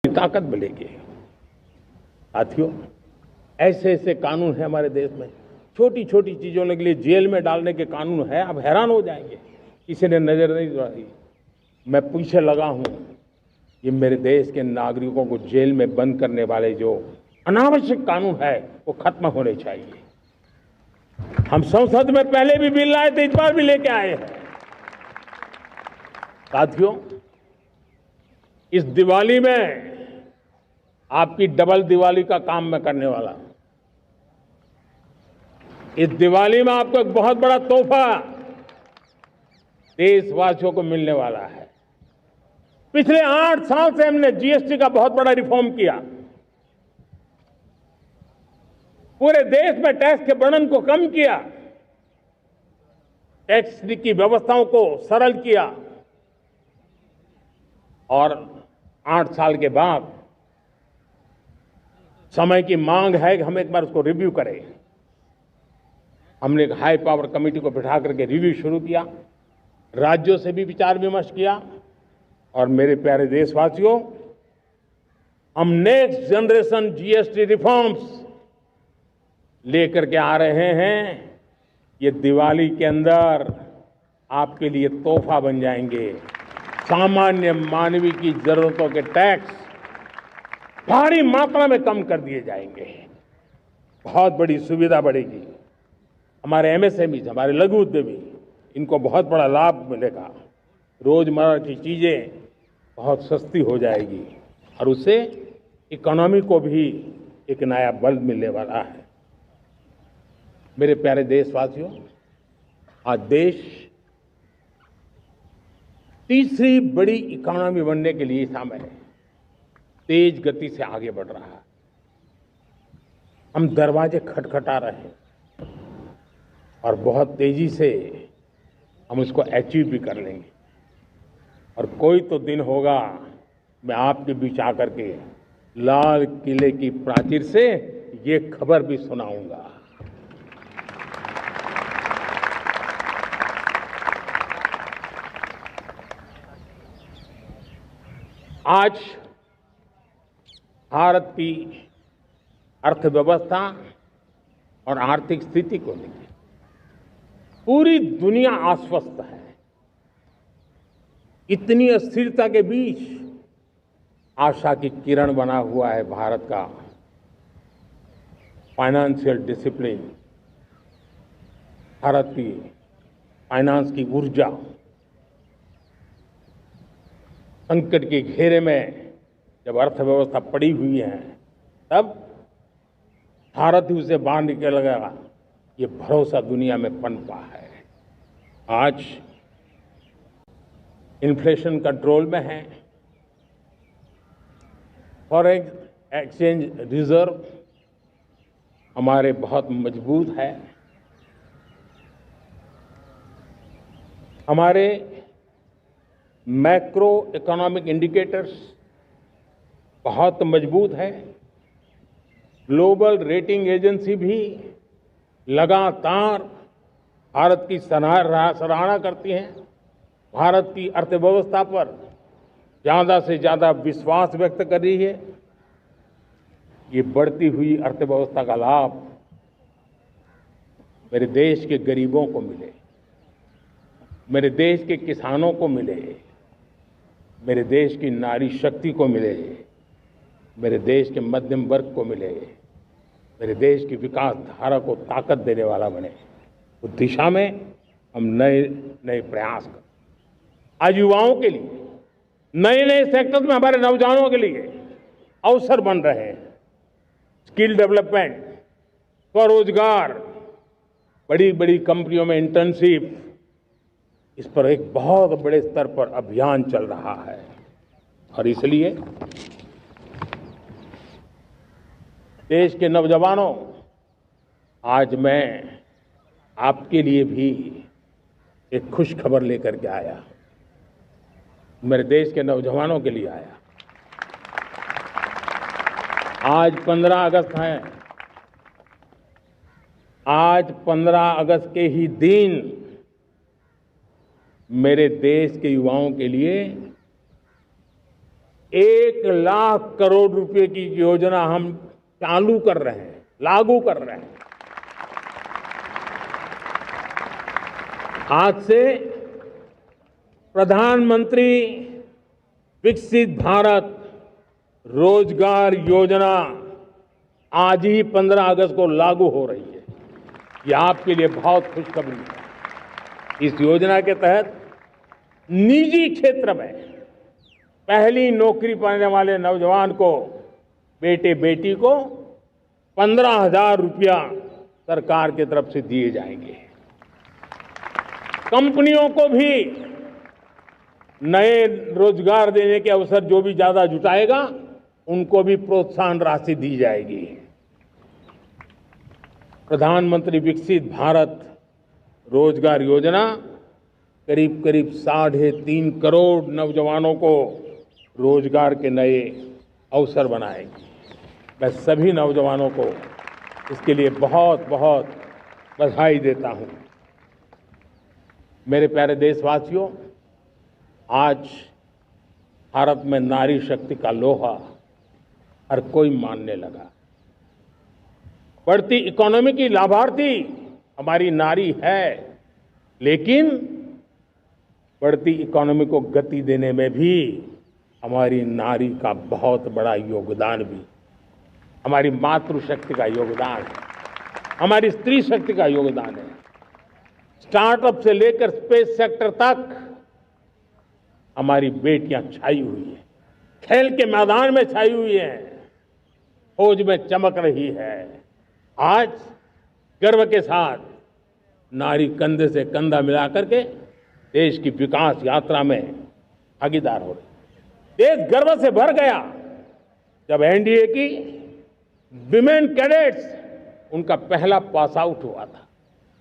ताकत मिलेगी। साथियों, ऐसे ऐसे कानून हैं हमारे देश में, छोटी छोटी चीजों के लिए जेल में डालने के कानून है। आप हैरान हो जाएंगे, किसी ने नजर नहीं दौड़ाई। मैं पीछे लगा हूं, ये मेरे देश के नागरिकों को जेल में बंद करने वाले जो अनावश्यक कानून है वो खत्म होने चाहिए। हम संसद में पहले भी बिल लाए थे, इस बार भी लेके आए हैं। साथियों, इस दिवाली में आपकी डबल दिवाली का काम मैं करने वाला हूं। इस दिवाली में आपको एक बहुत बड़ा तोहफा देशवासियों को मिलने वाला है। पिछले 8 साल से हमने जीएसटी का बहुत बड़ा रिफॉर्म किया। पूरे देश में टैक्स के बर्डन को कम किया, टैक्स की व्यवस्थाओं को सरल किया और 8 साल के बाद समय की मांग है कि हम एक बार उसको रिव्यू करें। हमने एक हाई पावर कमेटी को बिठा करके रिव्यू शुरू किया, राज्यों से भी विचार विमर्श किया और मेरे प्यारे देशवासियों, हम नेक्स्ट जनरेशन जीएसटी रिफॉर्म्स लेकर के आ रहे हैं। ये दिवाली के अंदर आपके लिए तोहफा बन जाएंगे। सामान्य मानवीय की जरूरतों के टैक्स भारी मात्रा में कम कर दिए जाएंगे। बहुत बड़ी सुविधा बढ़ेगी। हमारे एमएसएमई, हमारे लघु उद्यमी, इनको बहुत बड़ा लाभ मिलेगा। रोजमर्रा की चीजें बहुत सस्ती हो जाएगी और उससे इकोनॉमी को भी एक नया बल मिलने वाला है। मेरे प्यारे देशवासियों, आज देश तीसरी बड़ी इकोनॉमी बनने के लिए समय है, तेज गति से आगे बढ़ रहा है। हम दरवाजे खटखटा रहे हैं और बहुत तेजी से हम उसको अचीव भी कर लेंगे। और कोई तो दिन होगा, मैं आपके बीच आकर के लाल किले की प्राचीर से ये खबर भी सुनाऊंगा। आज भारत की अर्थव्यवस्था और आर्थिक स्थिति को लेकर पूरी दुनिया आश्वस्त है। इतनी अस्थिरता के बीच आशा की किरण बना हुआ है भारत का फाइनेंशियल डिसिप्लिन, भारत की फाइनेंस की ऊर्जा। संकट के घेरे में जब अर्थव्यवस्था पड़ी हुई है, तब भारत ही उसे बाहर निकलेगा, ये भरोसा दुनिया में पनपा है। आज इन्फ्लेशन कंट्रोल में है, फॉरेन एक्सचेंज रिजर्व हमारे बहुत मजबूत है, हमारे मैक्रो इकोनॉमिक इंडिकेटर्स बहुत मजबूत है। ग्लोबल रेटिंग एजेंसी भी लगातार भारत की सराहना करती हैं, भारत की अर्थव्यवस्था पर ज्यादा से ज्यादा विश्वास व्यक्त कर रही है। ये बढ़ती हुई अर्थव्यवस्था का लाभ मेरे देश के गरीबों को मिले, मेरे देश के किसानों को मिले, मेरे देश की नारी शक्ति को मिले, मेरे देश के मध्यम वर्ग को मिले, मेरे देश की विकास धारा को ताकत देने वाला बने। उस दिशा में हम नए नए प्रयास करें। आज युवाओं के लिए नए नए सेक्टर्स में हमारे नौजवानों के लिए अवसर बन रहे हैं। स्किल डेवलपमेंट, स्वरोजगार, बड़ी बड़ी कंपनियों में इंटर्नशिप, इस पर एक बहुत बड़े स्तर पर अभियान चल रहा है। और इसलिए देश के नौजवानों, आज मैं आपके लिए भी एक खुश खबर लेकर के आया। मेरे देश के नौजवानों के लिए आया। आज 15 अगस्त है। आज 15 अगस्त के ही दिन मेरे देश के युवाओं के लिए 1,00,000 करोड़ रुपए की योजना हम चालू कर रहे हैं, लागू कर रहे हैं। आज से प्रधानमंत्री विकसित भारत रोजगार योजना आज ही 15 अगस्त को लागू हो रही है। ये आपके लिए बहुत खुशखबरी है। इस योजना के तहत निजी क्षेत्र में पहली नौकरी पाने वाले नौजवान को, बेटे बेटी को 15,000 रुपया सरकार की तरफ से दिए जाएंगे। कंपनियों को भी नए रोजगार देने के अवसर जो भी ज्यादा जुटाएगा, उनको भी प्रोत्साहन राशि दी जाएगी। प्रधानमंत्री विकसित भारत रोजगार योजना करीब करीब 3.5 करोड़ नौजवानों को रोजगार के नए अवसर बनाएगी। मैं सभी नौजवानों को इसके लिए बहुत बहुत बधाई देता हूं। मेरे प्यारे देशवासियों, आज भारत में नारी शक्ति का लोहा हर कोई मानने लगा। बढ़ती इकोनॉमी की लाभार्थी हमारी नारी है, लेकिन बढ़ती इकोनॉमी को गति देने में भी हमारी नारी का बहुत बड़ा योगदान भी, हमारी मातृशक्ति का योगदान है, हमारी स्त्री शक्ति का योगदान है। स्टार्टअप से लेकर स्पेस सेक्टर तक हमारी बेटियां छाई हुई हैं, खेल के मैदान में छाई हुई हैं, फौज में चमक रही है। आज गर्व के साथ नारी कंधे से कंधा मिलाकर के देश की विकास यात्रा में भागीदार हो रही। देश गर्व से भर गया जब एनडीए की विमेन कैडेट्स, उनका पहला पास आउट हुआ था।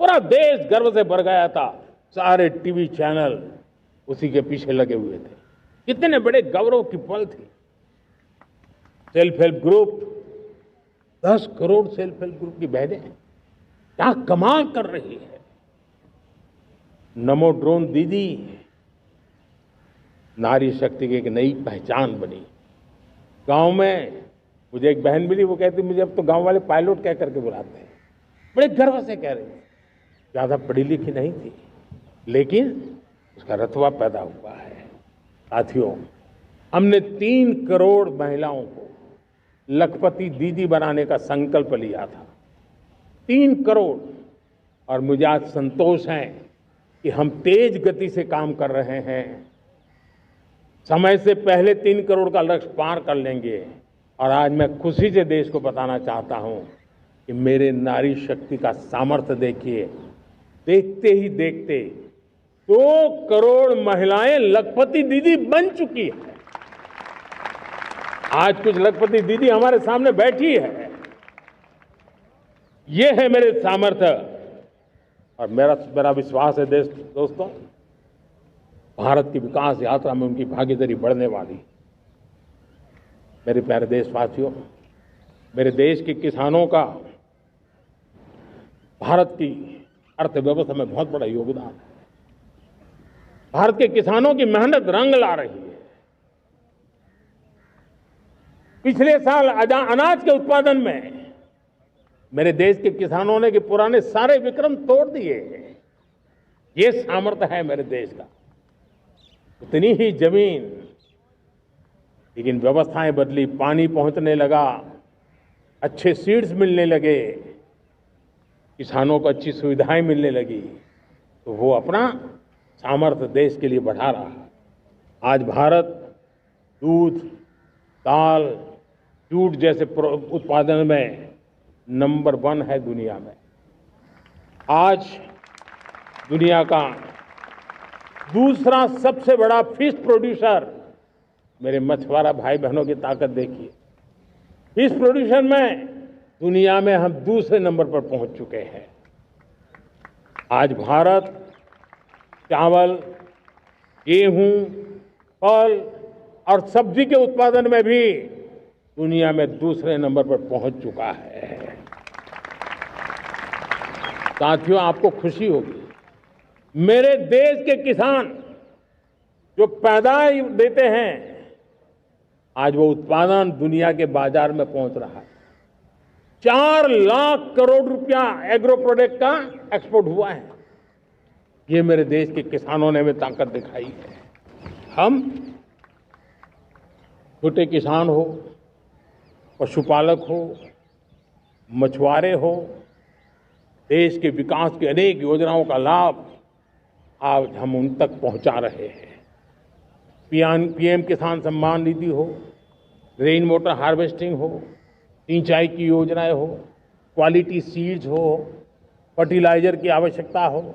पूरा देश गर्व से भर गया था। सारे टीवी चैनल उसी के पीछे लगे हुए थे। कितने बड़े गौरव की पल थी। Self help group, 10 crore self help group की बहनें क्या कमाल कर रही है। नमो ड्रोन दीदी नारी शक्ति की एक नई पहचान बनी। गांव में मुझे एक बहन मिली, वो कहती मुझे अब तो गांव वाले पायलट कह करके बुलाते हैं। बड़े गर्व से कह रही थी। ज्यादा पढ़ी लिखी नहीं थी, लेकिन उसका रतबा पैदा हुआ है। साथियों, हमने 3 करोड़ महिलाओं को लखपति दीदी बनाने का संकल्प लिया था। 3 करोड़। और मुझे आज संतोष है कि हम तेज गति से काम कर रहे हैं। समय से पहले 3 करोड़ का लक्ष्य पार कर लेंगे। और आज मैं खुशी से देश को बताना चाहता हूं कि मेरे नारी शक्ति का सामर्थ्य देखिए। देखते ही देखते 2 करोड़ महिलाएं लखपति दीदी बन चुकी है। आज कुछ लखपति दीदी हमारे सामने बैठी है। ये है मेरे सामर्थ्य। और मेरा विश्वास है दोस्तों, भारत की विकास यात्रा में उनकी भागीदारी बढ़ने वाली। मेरे प्यारे देशवासियों, मेरे देश के किसानों का भारत की अर्थव्यवस्था में बहुत बड़ा योगदान है। भारत के किसानों की मेहनत रंग ला रही है। पिछले साल अनाज के उत्पादन में मेरे देश के किसानों ने के पुराने सारे विक्रम तोड़ दिए। ये सामर्थ्य है मेरे देश का। उतनी ही जमीन, लेकिन व्यवस्थाएं बदली, पानी पहुंचने लगा, अच्छे सीड्स मिलने लगे, किसानों को अच्छी सुविधाएं मिलने लगी, तो वो अपना सामर्थ्य देश के लिए बढ़ा रहा है। आज भारत दूध, दाल, जूट जैसे उत्पादन में नंबर 1 है दुनिया में। आज दुनिया का दूसरा सबसे बड़ा फिश प्रोड्यूसर, मेरे मछुआरा भाई बहनों की ताकत देखिए। फिश प्रोड्यूसर में दुनिया में हम दूसरे नंबर पर पहुंच चुके हैं। आज भारत चावल, गेहूं, फल और सब्जी के उत्पादन में भी दुनिया में दूसरे नंबर पर पहुंच चुका है। साथियों, आपको खुशी होगी, मेरे देश के किसान जो पैदावार देते हैं आज वो उत्पादन दुनिया के बाजार में पहुंच रहा है। 4 लाख करोड़ रुपया एग्रो प्रोडक्ट का एक्सपोर्ट हुआ है। ये मेरे देश के किसानों ने हमें ताकत दिखाई है। हम छोटे किसान हो, पशुपालक हो, मछुआरे हो, देश के विकास की अनेक योजनाओं का लाभ आज हम उन तक पहुंचा रहे हैं। पीएम किसान सम्मान निधि हो, रेन वाटर हार्वेस्टिंग हो, सिंचाई की योजनाएं हो, क्वालिटी सीड्स हो, फर्टिलाइजर की आवश्यकता हो,